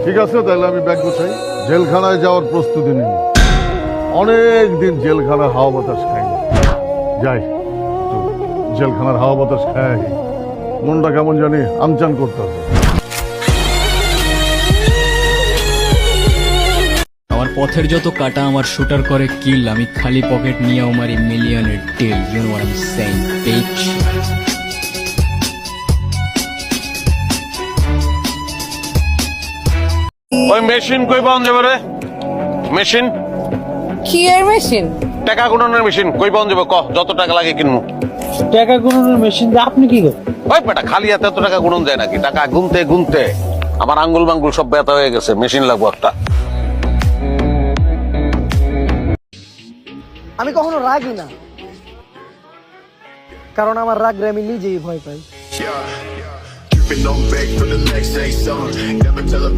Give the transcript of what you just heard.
ঠিক আছে, তাহলে আমি ব্যাগ গুছাই, জেলখানায় যাওয়ার প্রস্তুতি নিই। অনেক দিন জেলখানার হাওয়া বাতাস খাইনি, যাই একটু জেলখানার হাওয়া বাতাস খাই। মনটা কেমন জানি আমচান করতে হবে। আমার পথের যত কাটা আমার শুটার করে কিল, আমি খালি পকেট নিয়ে আমার মিলিয়নের টেল। You know what I am saying bitch. ওই মেশিন কই পাওয়া যাবে রে? মেশিন, কি এর মেশিন? টাকা গুণনের মেশিন কই পাওয়া যাবে? যত টাকা লাগে কিনবো। টাকা গুণনের মেশিন দিয়ে আপনি কি করেন? ওই বেটা, খালি হাতে এত টাকা গুণন যায় নাকি? টাকা গুনতে গুনতে আমার আঙ্গুল মাঙ্গুল সব ব্যথা হয়ে গেছে। মেশিন লাগবো একটা। আমি কখনো রাগি না, কারণ আমার রাগ আমি নিজেই ভয় পাই। Keeping on back for the next say something. Never tell a